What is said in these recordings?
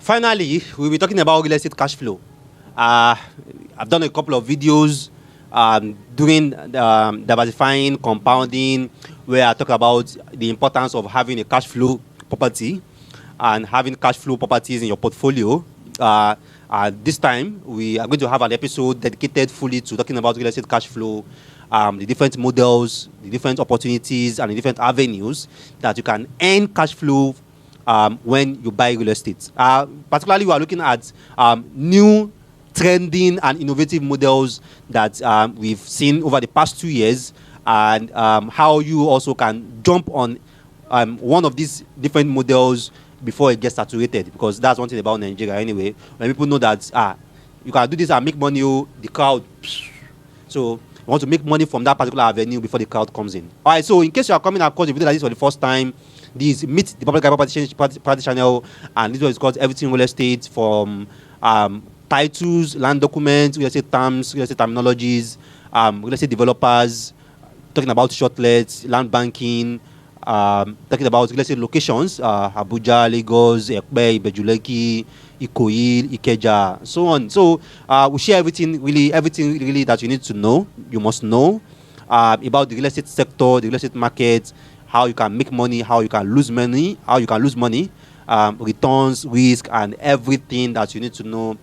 Finally, we'll be talking about real estate cash flow. I've done a couple of videos doing diversifying, compounding, where I talk about the importance of having a cash flow property and having cash flow properties in your portfolio. This time, we are going to have an episode dedicated fully to talking about real estate cash flow, the different models, the different opportunities, and the different avenues that you can earn cash flow when you buy real estate. Particularly, we are looking at new, trending, and innovative models that we've seen over the past 2 years, and how you also can jump on one of these different models before it gets saturated, because that's one thing about Nigeria anyway. When people know that you can do this and make money, the crowd. So you want to make money from that particular avenue before the crowd comes in. All right. So in case you are coming across a video like this for the first time, this Meet the Public Property Channel, and this one is called Everything Real Estate, from titles, land documents, real estate terms, real estate terminologies, real estate developers, talking about shortlets, land banking, talking about real estate locations, Abuja, Lagos, Ekpe, Ibejuleki, Ikoyi, Ikeja, so on. So we share everything really that you need to know, you must know about the real estate sector, the real estate market, how you can make money, how you can lose money, returns, risk, and everything that you need to know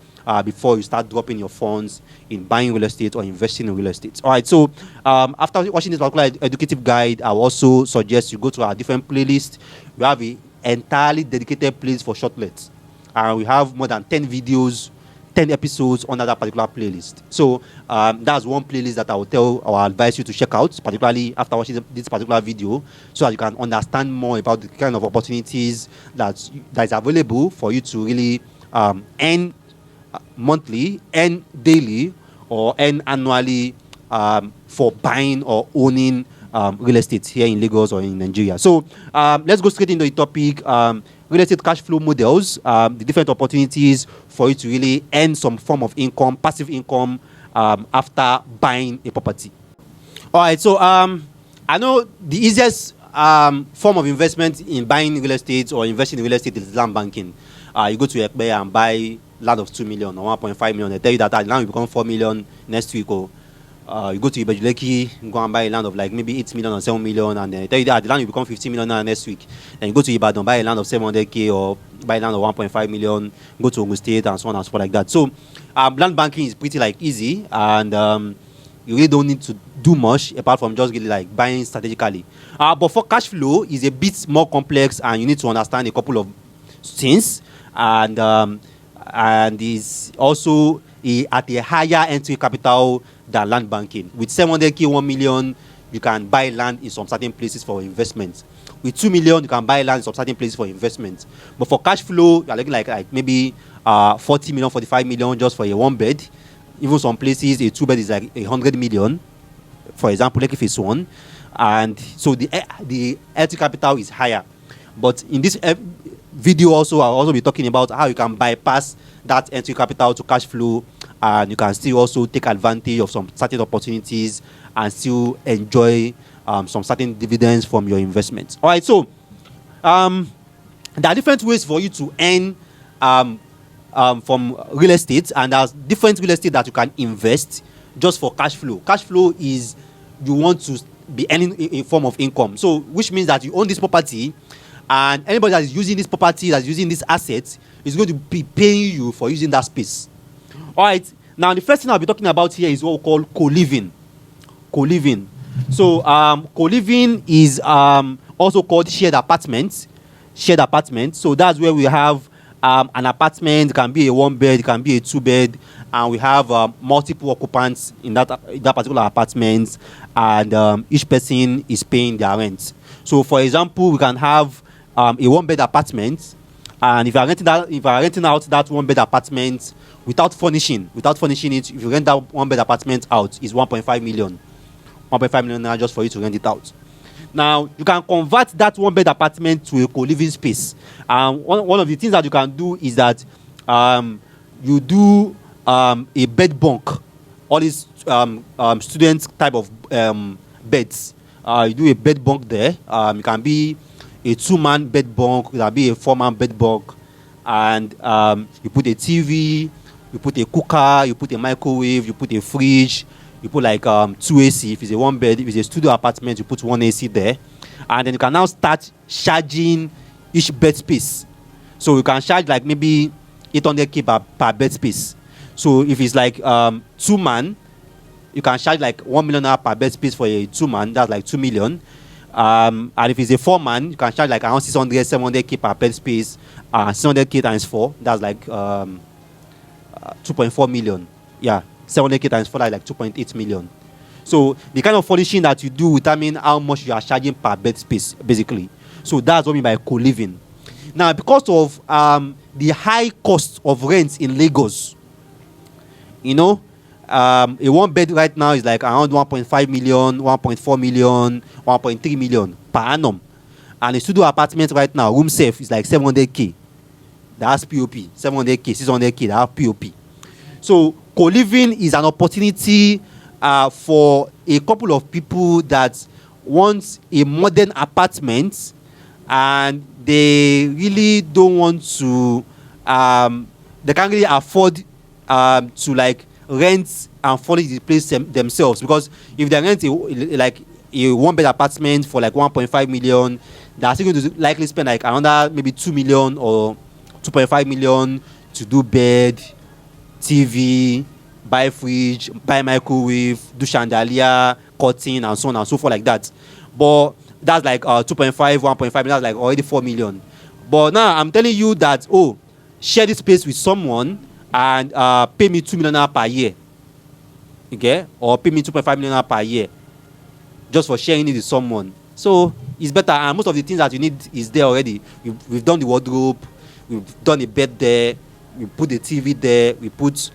before you start dropping your funds in buying real estate or investing in real estate. All right. So after watching this particular educative guide, I will also suggest you go to our different playlists. We have an entirely dedicated playlist for Shortlet, and we have more than 10 videos, 10 episodes under that particular playlist. So that's one playlist that I will advise you to check out, particularly after watching this particular video, so that you can understand more about the kind of opportunities that is available for you to really earn monthly, earn daily, or earn annually for buying or owning real estate here in Lagos or in Nigeria. So let's go straight into the topic. Real estate cash flow models, the different opportunities for you to really earn some form of income, passive income, after buying a property. All right, so I know the easiest form of investment in buying real estate or investing in real estate is land banking. You go to Ekpe and buy land of 2 million or 1.5 million. They tell you that land will become 4 million next week. Or you go to Ibejuleki, go and buy a land of like maybe 8 million or 7 million, and then they tell you that the land will become 15 million next week. Then you go to Ibadan, buy a land of 700k, or buy a land of 1.5 million, go to Ogun State, and so on and so forth like that. So land banking is pretty like easy, and you really don't need to do much apart from just really like buying strategically. But for cash flow, is a bit more complex, and you need to understand a couple of things, and is also at a higher entry capital than land banking. With 700k, 1 million, you can buy land in some certain places for investment. With 2 million, you can buy land in some certain places for investment. But for cash flow, you're looking like maybe 40 million, 45 million just for a 1 bed. Even some places, a 2 bed is like 100 million, for example, like if it's one. And so the entry capital is higher. But in this video also, I'll also be talking about how you can bypass that entry capital to cash flow, and you can still also take advantage of some certain opportunities and still enjoy some certain dividends from your investments. All right, so there are different ways for you to earn from real estate, and there's different real estate that you can invest just for cash flow. Cash flow is you want to be earning a form of income, so which means that you own this property, and anybody that is using this property, that's using this asset, is going to be paying you for using that space. All right. Now, the first thing I'll be talking about here is what we call co-living. Co-living. So, co-living is also called shared apartments. Shared apartments. So that's where we have an apartment. It can be a 1 bed, it can be a 2 bed, and we have multiple occupants in that particular apartment, and each person is paying their rent. So, for example, we can have a 1 bed apartment, and if you are renting out that 1 bed apartment without furnishing it, if you rent that 1 bed apartment out, is 1.5 million. 1.5 million naira just for you to rent it out. Now, you can convert that 1 bed apartment to a co-living space. One of the things that you can do is that you do a bed bunk. All these student type of beds. You do a bed bunk there. It can be a 2-man bed bunk, it can be a 4-man bed bunk, and you put a TV, you put a cooker, you put a microwave, you put a fridge, you put like two AC. If it's a one bed, if it's a studio apartment, you put one AC there, and then you can now start charging each bed space. So you can charge like maybe 800k per bed space. So if it's like 2 man, you can charge like 1 million naira per bed space for a 2 man. That's like 2 million. And if it's a 4 man, you can charge like around 600, 700k per bed space. 600k times 4, that's like 2.4 million. Yeah, 700k times 4, that's like 2.8 million. So the kind of furnishing that you do will determine how much you are charging per bed space, basically. So that's what I mean by co-living. Now, because of the high cost of rent in Lagos, you know, a one bed right now is like around 1.5 million, 1.4 million, 1.3 million per annum. And a studio apartment right now, room safe, is like 700k. That's POP. 700k, 600k, that's POP. So co-living is an opportunity for a couple of people that want a modern apartment, and they really don't want to, they can't really afford to like rent and furnish the place themselves, because if they rent a one bed apartment for like 1.5 million, they're still going to likely spend like another maybe 2 million or 2.5 million to do bed, TV, buy fridge, buy microwave, do chandelier, curtain, and so on and so forth like that. But that's like 2.5, 1.5, that's like already 4 million. But now I'm telling you that, oh, share this space with someone and pay me 2 million naira per year. Okay? Or pay me 2.5 million naira per year just for sharing it with someone. So it's better, and most of the things that you need is there already. We've done the wardrobe, we've done a bed there, we put the TV there, we put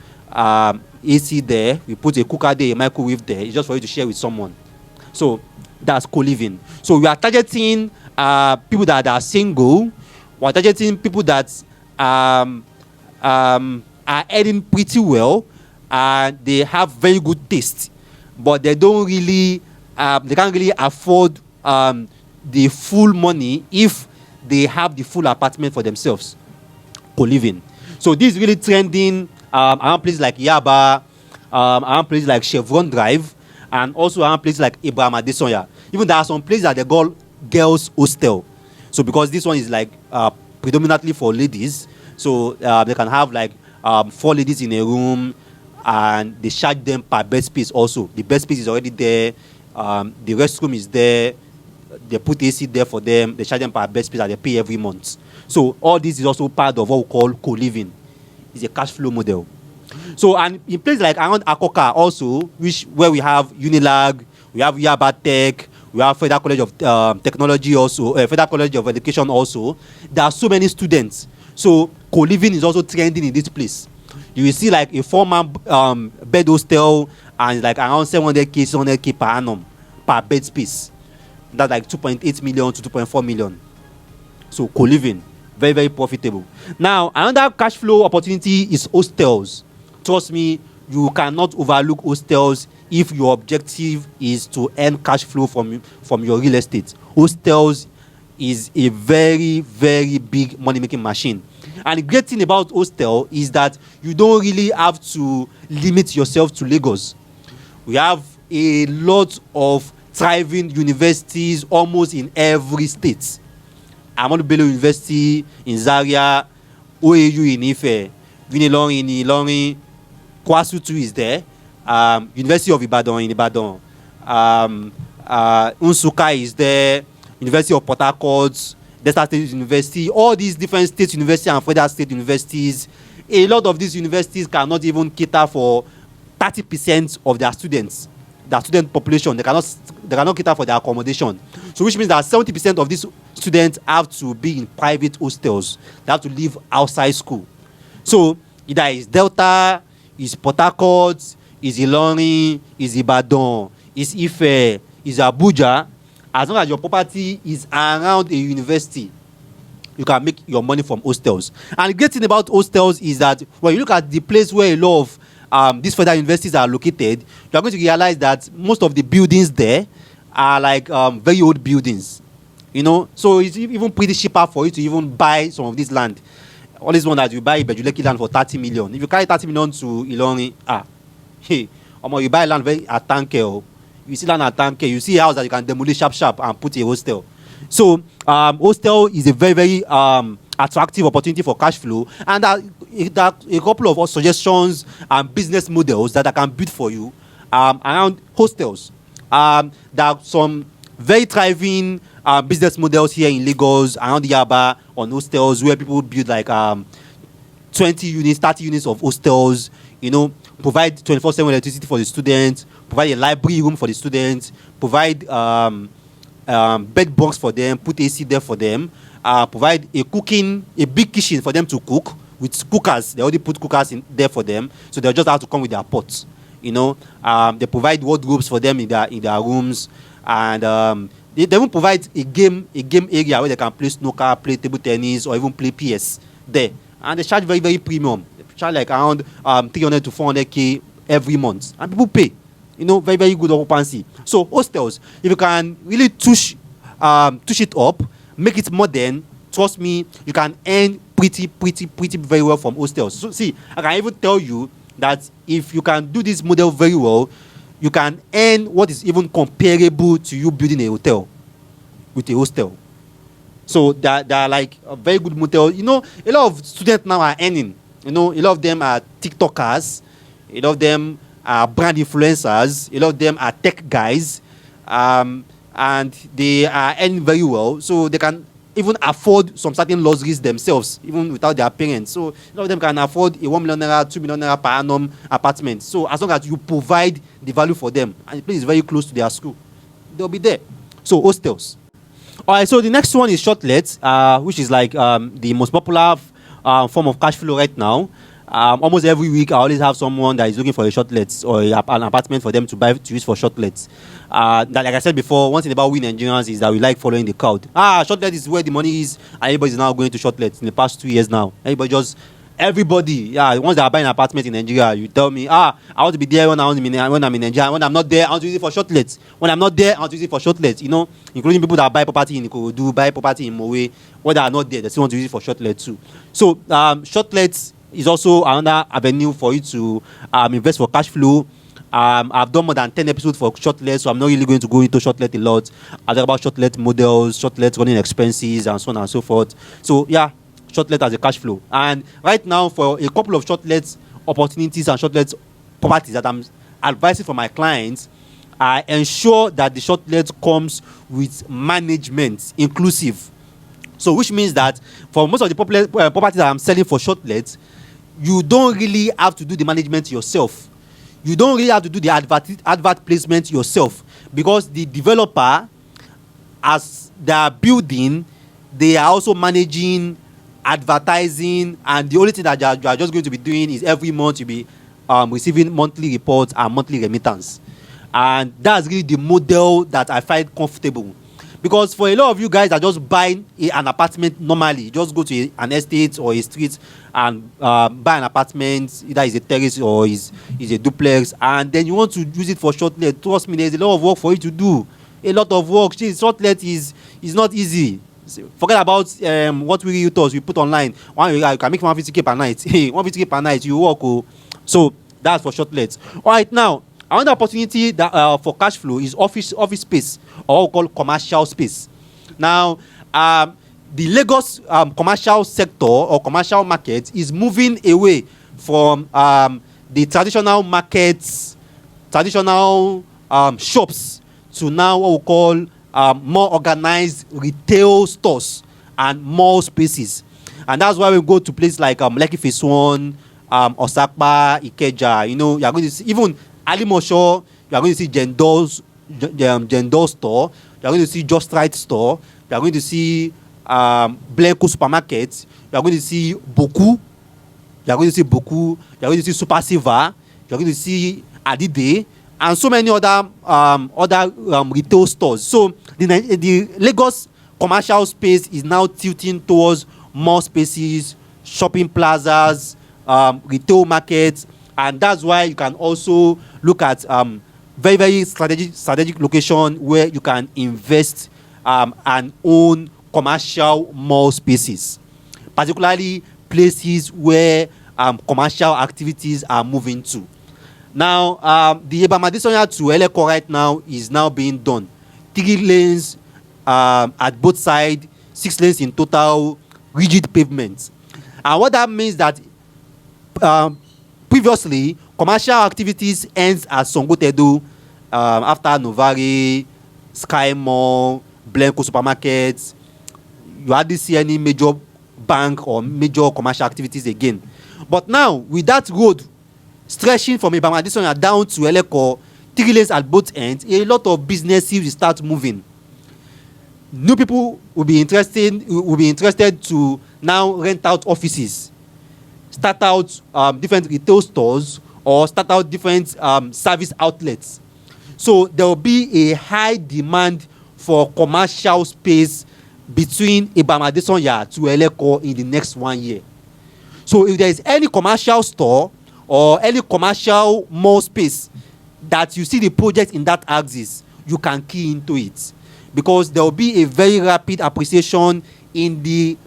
AC there, we put a cooker there, a microwave there. It's just for you to share with someone. So that's co-living. So we are targeting people that are single. We are targeting people that are earning pretty well, and they have very good taste, but they don't really, they can't really afford the full money if they have the full apartment for themselves. Co-living. So this is really trending around places like Yaba, around places like Chevron Drive, and also around places like Abraham Adesanya. Even there are some places that they call girls' hostel. So because this one is like predominantly for ladies, so they can have like 4 ladies in a room, and they charge them per bed space also. The bed space is already there, the restroom is there, they put AC there for them, they charge them per bed space and they pay every month. So all this is also part of what we call co-living. It's a cash flow model. So, and in places like around Akoka also, where we have Unilag, we have Yaba Tech, we have Federal College of Technology also, Federal College of Education also, there are so many students. So co-living is also trending in this place. You will see like a 4-man bed hostel, and like around 700k, 600k per annum per bed space. That's like 2.8 million to 2.4 million. So co-living, very, very profitable. Now, another cash flow opportunity is hostels. Trust me, you cannot overlook hostels if your objective is to earn cash flow from your real estate. Hostels is a very, very big money-making machine. And the great thing about hostel is that you don't really have to limit yourself to Lagos. We have a lot of thriving universities almost in every state. Ahmadu Bello University in Zaria, OAU in Ife, Unilorin in Ilorin, Kwasu too is there, University of Ibadan in Ibadan, Unsuka is there, University of Port Harcourt, Delta State University, all these different state universities and federal state universities. A lot of these universities cannot even cater for 30% of their students, their student population. They cannot cater for their accommodation. So which means that 70% of these students have to be in private hostels. They have to live outside school. So either it's Delta, it's Port Harcourt, it's Ilorin, it's Ibadan, it's Ife, it's Abuja. As long as your property is around a university, you can make your money from hostels. And the great thing about hostels is that when you look at the place where a lot of these federal universities are located, you are going to realize that most of the buildings there are like very old buildings. You know, so it's even pretty cheaper for you to even buy some of this land. all this one that you buy Bejuleki land for 30 million. If you carry 30 million to Ilorin, hey, you buy land very at Tanke, you see land at Tanke, you see a house that you can demolish sharp and put a hostel. So hostel is a very, very attractive opportunity for cash flow, and that a couple of suggestions and business models that I can build for you around hostels. There are some very thriving business models here in Lagos, around Yaba, on hostels, where people build like 20 units, 30 units of hostels, provide 24/7 electricity for the students, provide a library room for the students, provide bed box for them, put AC there for them, provide a big kitchen for them to cook with cookers. They already put cookers in there for them, so they'll just have to come with their pots. They provide wardrobes for them in their rooms, and they even provide a game area where they can play snooker, play table tennis, or even play PS there. And they charge very, very premium. They charge like around 300 to 400K every month, and people pay. Very, very good occupancy. So hostels, if you can really touch it up, make it modern, trust me, you can earn pretty very well from hostels. So see, I can even tell you that if you can do this model very well, you can earn what is even comparable to you building a hotel with a hostel. So they are like a very good model. A lot of students now are earning. A lot of them are TikTokers. A lot of them are brand influencers. A lot of them are tech guys. And they are earning very well. So they can even afford some certain luxuries themselves, even without their parents. So a lot of them can afford a 1 million naira, 2 million naira per annum apartment. So as long as you provide the value for them, and the place is very close to their school, they'll be there. So hostels. All right, so the next one is Shortlet, which is like the most popular form of cash flow right now. Almost every week, I always have someone that is looking for a Shortlet or an apartment for them to use for Shortlets. That, like I said before, one thing about we Nigerians is that we like following the crowd. Shortlet is where the money is, and everybody is now going to Shortlets in the past 2 years now. Everybody, the ones that are buying an apartment in Nigeria, you tell me, I want to be there when I'm in Nigeria. When I'm not there, I want to use it for Shortlets. When I'm not there, I want to use it for Shortlets. Including people that buy property in Ikorodu, buy property in Mowe, when they are not there, they still want to use it for Shortlets too. So Shortlets is also another avenue for you to invest for cash flow. I've done more than 10 episodes for Shortlet, so I'm not really going to go into Shortlet a lot. I talk about Shortlet models, Shortlet running expenses, and so on and so forth. So yeah, Shortlet as a cash flow. And right now, for a couple of Shortlet opportunities and Shortlet properties that I'm advising for my clients, I ensure that the Shortlet comes with management inclusive. So which means that for most of the popular properties that I'm selling for Shortlet, you don't really have to do the management yourself. You don't really have to do the advert placement yourself, because the developer, as they are building, they are also managing advertising, and the only thing that you are just going to be doing is every month you'll be receiving monthly reports and monthly remittance. And that's really the model that I find comfortable. Because for a lot of you guys that just buy an apartment normally, just go to an estate or a street and buy an apartment, either it's a terrace or is a duplex, and then you want to use it for Shortlet. Trust me, there's a lot of work for you to do. A lot of work. Shortlet is not easy. Forget about what we realtors we put online. You can make 150K per night. 150K per night, you work. So that's for Shortlet. All right, now another opportunity that for cash flow is office space, or called commercial space. Now, the Lagos commercial sector or commercial market is moving away from the traditional markets, traditional shops, to now what we call more organized retail stores and mall spaces. And that's why we go to places like Lekki Phase 1, Osakpa, Ikeja. You are going to see even Alimosho, you are going to see Jendol store, you are going to see Just Right store, you are going to see Blenko supermarket, you are going to see Boku, you are going to see Super Silver, you are going to see Adide, and so many other retail stores. So the Lagos commercial space is now tilting towards more spaces, shopping plazas, retail markets, and that's why you can also look at very, very strategic location where you can invest and own commercial mall spaces, particularly places where commercial activities are moving to. Now, the Ebamadesonya to Eleko right now is now being done. 3 lanes at both sides, 6 lanes in total, rigid pavements. And what that means that previously, commercial activities ends at Songotedo after Novari, Sky Mall, Blenco supermarkets. You hardly see any major bank or major commercial activities again. But now, with that road stretching from Ebamadesonya down to Eleko, 3 lanes at both ends, a lot of businesses will start moving. New people will be interested to now rent out offices, start out different retail stores, or start out different service outlets. So there will be a high demand for commercial space between Ebamadesonya to Eleko in the next 1 year. So if there is any commercial store or any commercial mall space that you see the project in that axis, you can key into it, because there will be a very rapid appreciation in the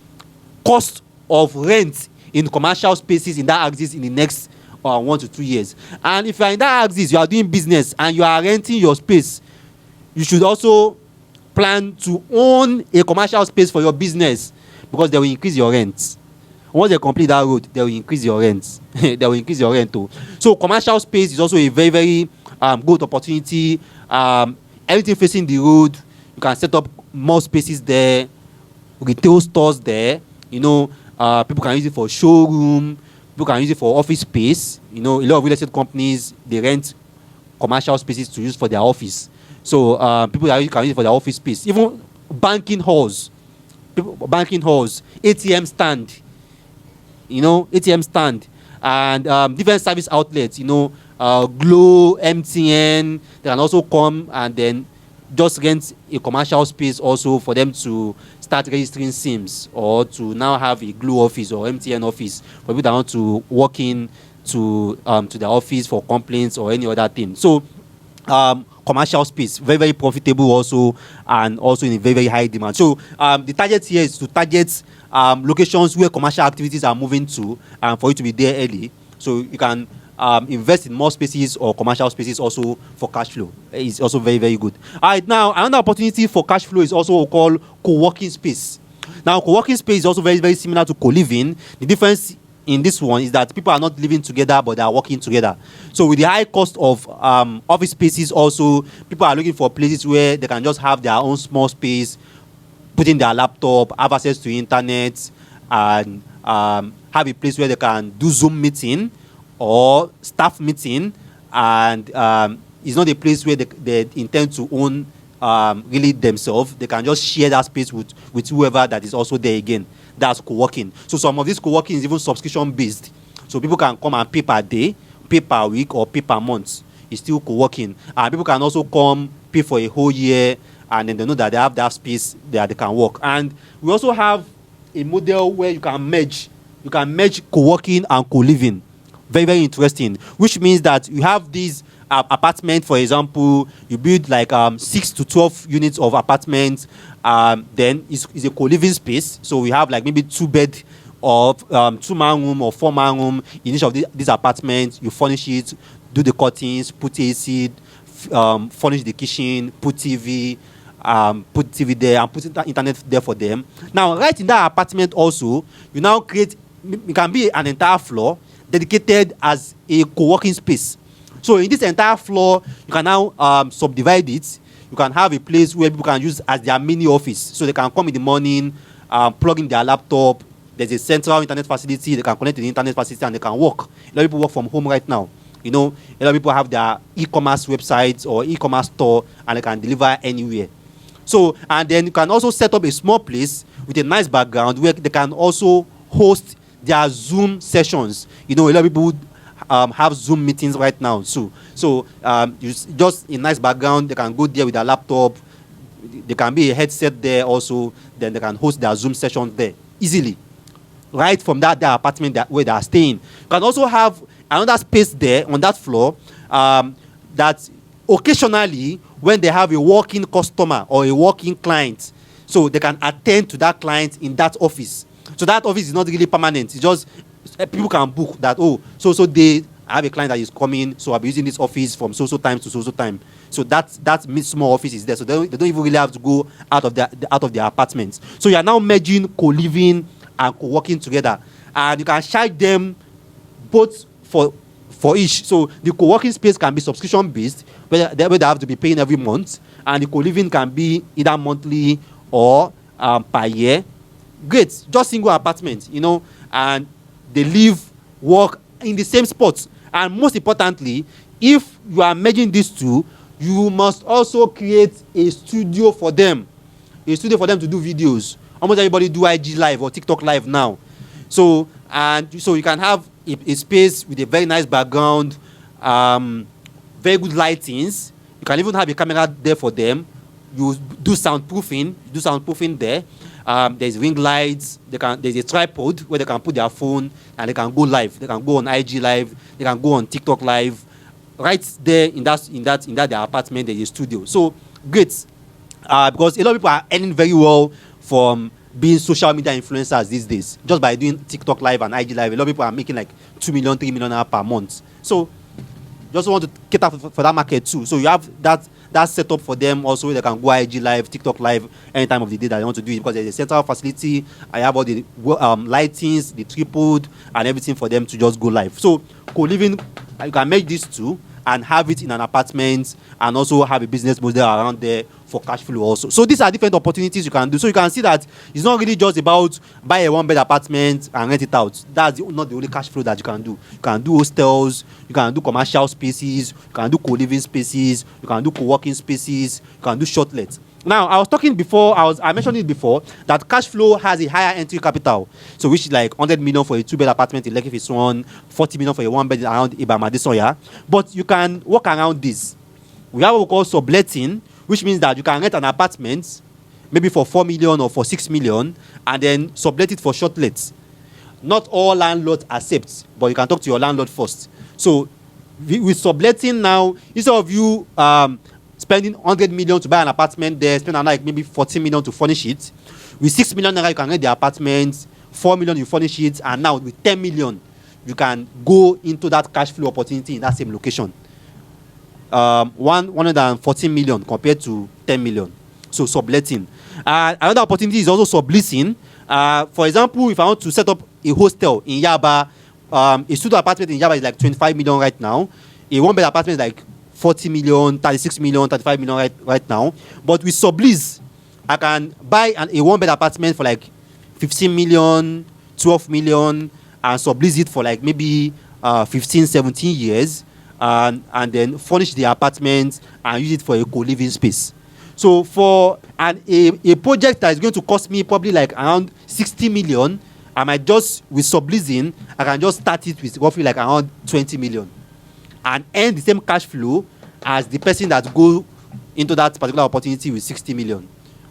cost of rent in commercial spaces in that axis in the next 1 to 2 years. And if you are in that axis, you are doing business and you are renting your space, you should also plan to own a commercial space for your business, because they will increase your rent. Once they complete that road, they will increase your rent. They will increase your rent too. So commercial space is also a very, very good opportunity. Everything facing the road, you can set up more spaces there, retail stores there. People can use it for showroom. People can use it for office space. A lot of real estate companies, they rent commercial spaces to use for their office. So people can use it for their office space. Even banking halls, ATM stand, ATM stand, and different service outlets, Glow, MTN, they can also come and then just rent a commercial space also for them to start registering SIMs, or to now have a Glow office or MTN office for people that want to walk in to their office for complaints or any other thing. So commercial space, very, very profitable also, and also in a very, very high demand. So the target here is to target locations where commercial activities are moving to, and for you to be there early, so you can invest in more spaces or commercial spaces also for cash flow. It's also very, very good. All right, now another opportunity for cash flow is also called co-working space. Now, co-working space is also very, very similar to co-living. The difference in this one is that people are not living together, but they are working together. So with the high cost of office spaces also, people are looking for places where they can just have their own small space, put in their laptop, have access to internet, and have a place where they can do Zoom meeting or staff meeting, and it's not a place where they intend to own really themselves. They can just share that space with whoever that is also there again. That's co-working. So some of this co-working is even subscription based. So people can come and pay per day, pay per week, or pay per month. It's still co-working. And people can also come, pay for a whole year, and then they know that they have that space that they can work. And we also have a model where you can merge co-working and co-living. Very, very interesting. Which means that you have these apartment, for example, you build like 6 to 12 units of apartments. Then it's a co-living space. So we have like maybe 2 bed or 2-man room or 4-man room in each of these apartments. You furnish it, do the curtains, put AC, furnish the kitchen, put TV there, and put internet there for them. Now, right in that apartment also, you now create, it can be an entire floor dedicated as a co-working space. So in this entire floor, you can now subdivide it. You can have a place where people can use as their mini office. So they can come in the morning, plug in their laptop. There's a central internet facility. They can connect to the internet facility and they can work. A lot of people work from home right now. A lot of people have their e-commerce websites or e-commerce store, and they can deliver anywhere. So, and then you can also set up a small place with a nice background where they can also host their Zoom sessions. A lot of people have Zoom meetings right now. So just a nice background. They can go there with their laptop. There can be a headset there also. Then they can host their Zoom sessions there easily, right from their apartment where they are staying. You can also have another space there on that floor that occasionally, when they have a walk-in customer or a walk-in client, so they can attend to that client in that office. So that office is not really permanent. It's just people can book that. Oh, so they I have a client that is coming, so I'll be using this office from so time to so time. So that mid small office is there. So they don't even really have to go out of their apartments. So you are now merging co-living and co-working together, and you can charge them both for each. So the co-working space can be subscription based, where they have to be paying every month, and the co-living can be either monthly or per year. Great, just single apartment, and they live, work in the same spot. And most importantly, if you are merging these two, you must also create a studio for them to do videos. Almost everybody do IG live or TikTok live now. So you can have a space with a very nice background, very good lightings. You can even have a camera there for them. You do soundproofing there. There's ring lights. There's a tripod where they can put their phone and they can go live. They can go on IG live. They can go on TikTok live. Right there in that their apartment, there's a studio. So great, because a lot of people are earning very well from being social media influencers these days. Just by doing TikTok live and IG live, a lot of people are making like 2 million, 3 million per month. So just want to cater for that market too. So you have that setup for them also. They can go IG live, TikTok live any time of the day that they want to do it, because there's a central facility. I have all the lightings, the tripod, and everything for them to just go live. So co-living, you can make these two and have it in an apartment, and also have a business model around there for cash flow also. So these are different opportunities you can do. So you can see that it's not really just about buy a one-bed apartment and rent it out. That's not the only cash flow that you can do. You can do hostels, you can do commercial spaces, you can do co-living spaces, you can do co-working spaces, you can do shortlet. Now, I mentioned it before, that Cashflow has a higher entry capital. So which is like 100 million for a 2-bed apartment in Lekki Phase 1, 40 million for a 1-bed around Ibamadesoya. But you can work around this. We have what we call subletting, which means that you can rent an apartment maybe for 4 million or for 6 million, and then sublet it for shortlets. Not all landlords accept, but you can talk to your landlord first. So with subletting now, instead of you spending 100 million to buy an apartment there, spend like maybe 14 million to furnish it. With 6 million naira, you can rent the apartment, 4 million you furnish it, and now with 10 million, you can go into that cash flow opportunity in that same location. 114 million compared to 10 million. So subletting. Another opportunity is also subleasing. For example, if I want to set up a hostel in Yaba, a studio apartment in Yaba is like 25 million right now. A one-bed apartment is like 40 million, 36 million, 35 million right now. But with sublease, I can buy a one-bed apartment for like 15 million, 12 million, and sublease it for like maybe 15, 17 years, and then furnish the apartment and use it for a co-living space. So for a project that is going to cost me probably like around 60 million, I might just, with subleasing, I can just start it with roughly like around 20 million. And earn the same cash flow as the person that go into that particular opportunity with 60 million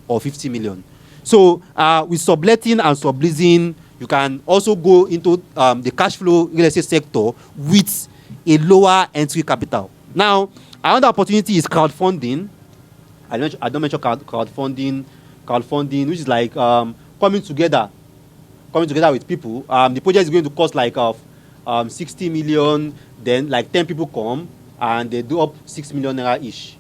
or 50 million. So with subletting and subleasing, you can also go into the cash flow real estate sector with a lower entry capital. Now, another opportunity is crowdfunding. I don't mention crowdfunding, which is like coming together with people. The project is going to cost like 60 million. Then like 10 people come and they do up 6 million naira each.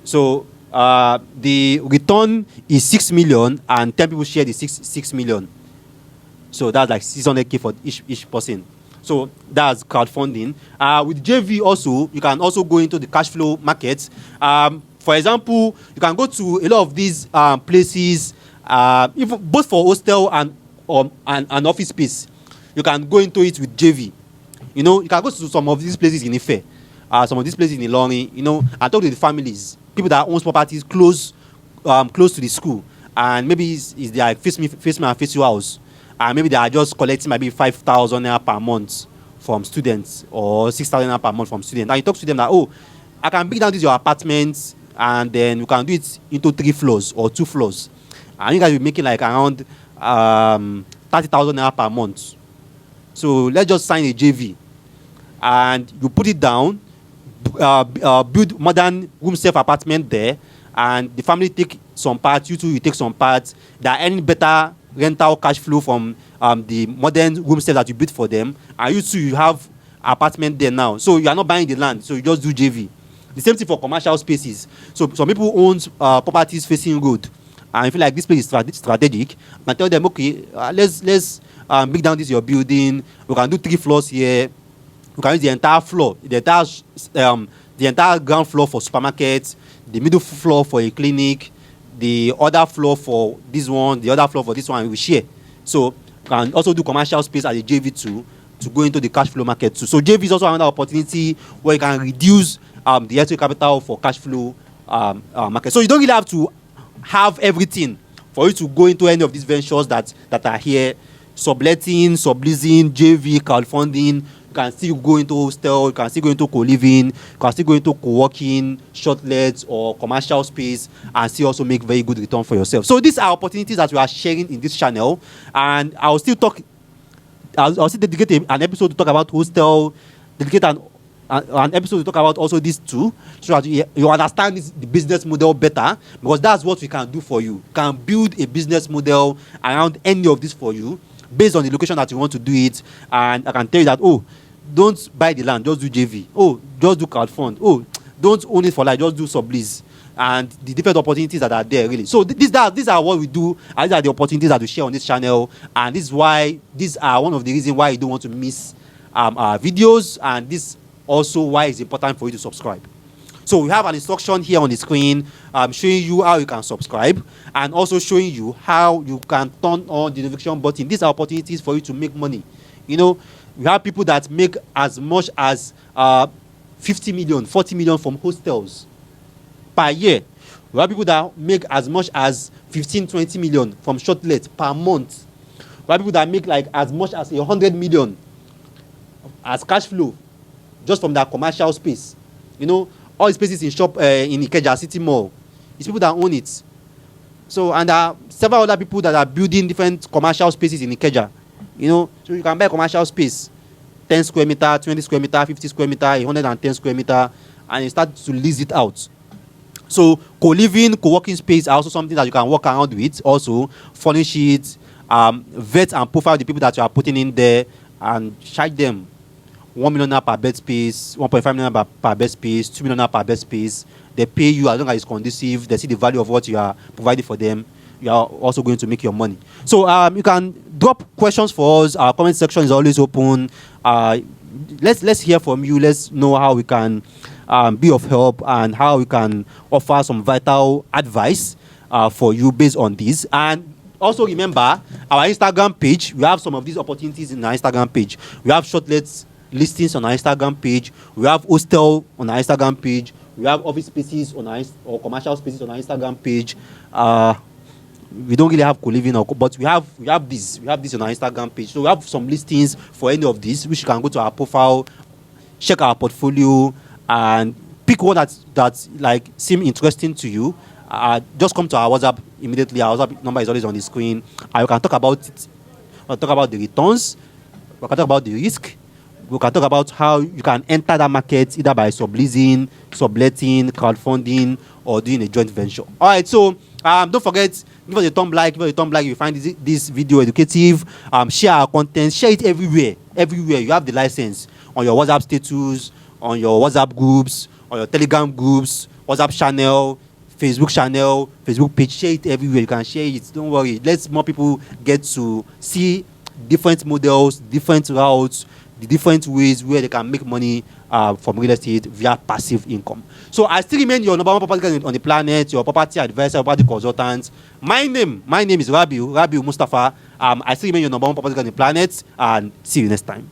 So the return is 6 million and 10 people share the 6 million. So that's like 600k for each person. So that's crowdfunding. With JV also, you can also go into the cash flow market. For example, you can go to a lot of these places, even both for hostel and office space. You can go into it with JV. You can go to some of these places in Ife, some of these places in Ilorin, and talk to the families, people that own properties close to the school, and maybe it's their face me and face you house, and maybe they are just collecting maybe 5,000 naira per month from students or 6,000 naira per month from students. And you talk to them that, oh, I can bring down this your apartment, and then you can do it into 3 floors or 2 floors, and you guys will be making like around 30,000 naira per month. So let's just sign a JV, and you put it down, build modern room self apartment there, and the family take some part, you two you take some part. They are earning better rental cash flow from the modern homestead that you built for them, and you too, you have apartment there now. So you are not buying the land, so you just do JV. The same thing for commercial spaces. So some people own properties facing road, and I feel like this place is strategic. I tell them, okay, let's break down this your building. We can do 3 floors here. We can use the entire floor, the entire ground floor for supermarkets, the middle floor for a clinic, the other floor for this one, the other floor for this one, and we share. So we can also do commercial space as a JV too, to go into the cash flow market too. So JV is also another opportunity where you can reduce the equity capital for cash flow market. So you don't really have to have everything for you to go into any of these ventures that are here. Subletting, subleasing, JV, crowdfunding. You can still go into hostel, you can still go into co-living, you can still go into co-working, shortlets, or commercial space, and still also make very good return for yourself. So these are opportunities that we are sharing in this channel, and I'll still dedicate an episode to talk about hostel, dedicate an episode to talk about also these two, so that you understand the business model better, because that's what we can do for you. We can build a business model around any of this for you, based on the location that you want to do it. And I can tell you that, oh, don't buy the land, just do JV. Oh, just do crowdfund. Oh, don't own it for life, just do sublease. And the different opportunities that are there, really. So these are what we do, and these are the opportunities that we share on this channel. And this is why, these are one of the reasons why you don't want to miss our videos, and this also why it's important for you to subscribe. So we have an instruction here on the screen showing you how you can subscribe, and also showing you how you can turn on the notification button. These are opportunities for you to make money. You know, we have people that make as much as 50 million, 40 million from hostels per year. We have people that make as much as 15, 20 million from Shortlet per month. We have people that make like as much as 100 million as cash flow just from that commercial space. You know, all the spaces in Ikeja City Mall, it's people that own it. So, and there are several other people that are building different commercial spaces in Ikeja. You know, so you can buy commercial space, 10 square meter, 20 square meter, 50 square meter, 110 square meter, and you start to lease it out. So co-living, co-working space are also something that you can work around with. Also, furnish it, vet and profile the people that you are putting in there, and charge them 1 million per bed space, 1.5 million per bed space, 2 million per bed space. They pay you as long as it's conducive. They see the value of what you are providing for them. You are also going to make your money. So you can drop questions for us. Our comment section is always open. Let's hear from you. Let's know how we can be of help, and how we can offer some vital advice for you based on this. And also remember our Instagram page. We have some of these opportunities in our Instagram page. We have Shortlets listings on our Instagram page. We have hostel on our Instagram page. We have office spaces on our or commercial spaces on our Instagram page. We don't really have co-living, but we have this on our Instagram page. So we have some listings for any of these, which you can go to our profile, check our portfolio, and pick one that like seem interesting to you. Just come to our WhatsApp immediately. Our WhatsApp number is always on the screen, and you can talk about it. We'll talk about the returns. We can talk about the risk. We can talk about how you can enter that market either by subleasing, subletting, crowdfunding, or doing a joint venture. All right, so don't forget, give us a thumb like. Give us a thumb like if you find this video educative. Share our content. Share it everywhere. Everywhere. You have the license on your WhatsApp status, on your WhatsApp groups, on your Telegram groups, WhatsApp channel, Facebook page. Share it everywhere. You can share it. Don't worry. Let more people get to see different models, different routes, the different ways where they can make money from real estate via passive income. So I still remain your number one property guy on the planet, your property advisor, property consultant. My name is Rabiu Mustafa. I still remain your number one property guy on the planet, and see you next time.